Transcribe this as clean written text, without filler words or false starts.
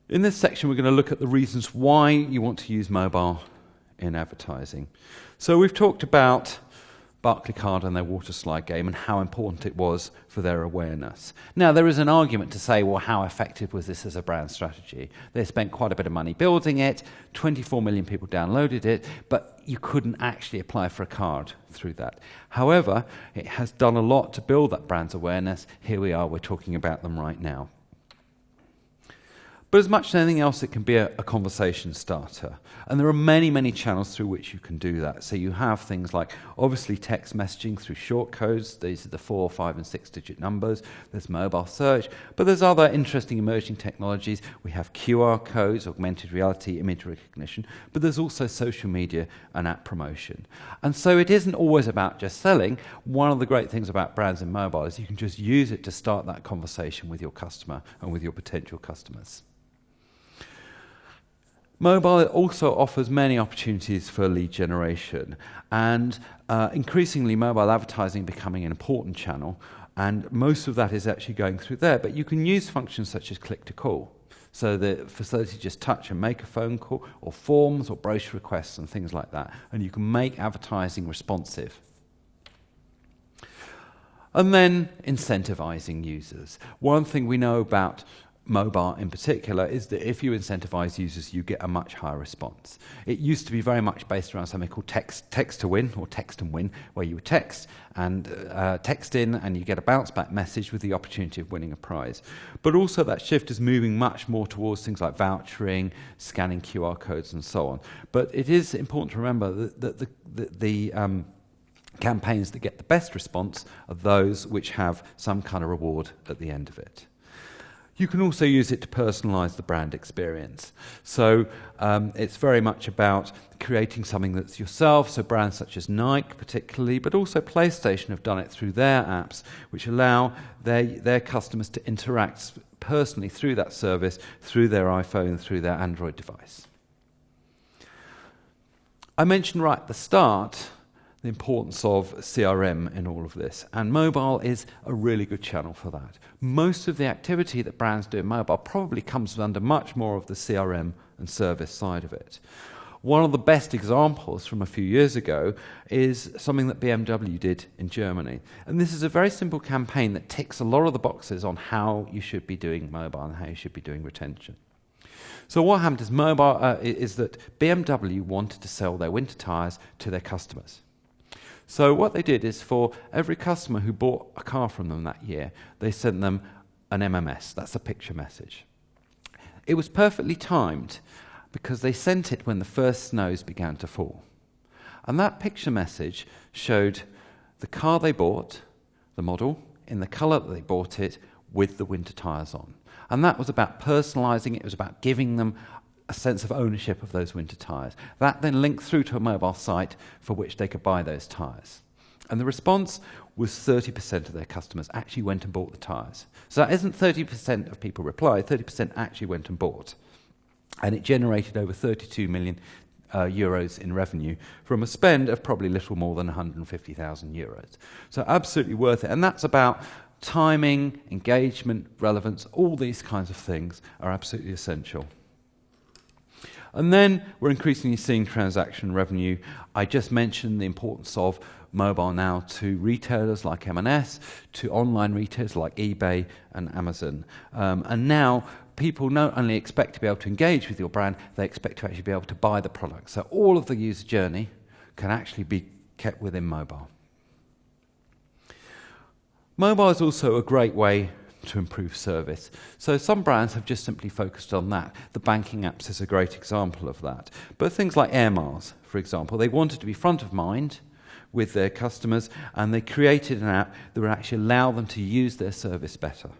In this section, we're going to look at the reasons why you want to use mobile in advertising. So we've talked about Barclaycard and their water slide game and how important it was for their awareness. Now, there is an argument to say, well, how effective was this as a brand strategy? They spent quite a bit of money building it, 24 million people downloaded it, but you couldn't actually apply for a card through that. However, it has done a lot to build that brand's awareness. Here we are, we're talking about them right now. But as much as anything else, it can be a conversation starter. And there are many, many channels through which you can do that. So you have things like, obviously, text messaging through short codes. These are the 4, 5, and 6-digit numbers. There's mobile search. But there's other interesting emerging technologies. We have QR codes, augmented reality, image recognition. But there's also social media and app promotion. And so it isn't always about just selling. One of the great things about brands in mobile is you can just use it to start that conversation with your customer and with your potential customers. Mobile also offers many opportunities for lead generation, and increasingly mobile advertising becoming an important channel, and most of that is actually going through there. But you can use functions such as click to call, so the facility just touch and make a phone call, or forms or brochure requests and things like that, and you can make advertising responsive. And then incentivizing users. One thing we know about mobile in particular is that if you incentivize users, you get a much higher response. It used to be very much based around something called text to win, or text and win, where you would text in and you get a bounce back message with the opportunity of winning a prize. But also that shift is moving much more towards things like vouchering, scanning QR codes and so on. But it is important to remember that the campaigns that get the best response are those which have some kind of reward at the end of it. You can also use it to personalize the brand experience. So it's very much about creating something that's yourself, so brands such as Nike particularly, but also PlayStation have done it through their apps, which allow their customers to interact personally through that service, through their iPhone, through their Android device. I mentioned right at the start the importance of CRM in all of this, and mobile is a really good channel for that. Most of the activity that brands do in mobile probably comes under much more of the CRM and service side of it. One of the best examples from a few years ago is something that BMW did in Germany. And this is a very simple campaign that ticks a lot of the boxes on how you should be doing mobile and how you should be doing retention. So what happened is that BMW wanted to sell their winter tyres to their customers. So what they did is, for every customer who bought a car from them that year, they sent them an MMS. That's a picture message. It was perfectly timed because they sent it when the first snows began to fall. And that picture message showed the car they bought, the model, in the colour that they bought it, with the winter tyres on. And that was about personalising it. It was about giving them a sense of ownership of those winter tyres. That then linked through to a mobile site for which they could buy those tyres. And the response was 30% of their customers actually went and bought the tyres. So that isn't 30% of people replied, 30% actually went and bought. And it generated over 32 million euros in revenue from a spend of probably little more than 150,000 euros. So absolutely worth it. And that's about timing, engagement, relevance, all these kinds of things are absolutely essential. And then we're increasingly seeing transaction revenue. I just mentioned the importance of mobile now to retailers like M&S, to online retailers like eBay and Amazon. And now people not only expect to be able to engage with your brand, they expect to actually be able to buy the product. So all of the user journey can actually be kept within mobile. Mobile is also a great way to improve service. So some brands have just simply focused on that. The banking apps is a great example of that. But things like Air Miles, for example, they wanted to be front of mind with their customers, and they created an app that would actually allow them to use their service better.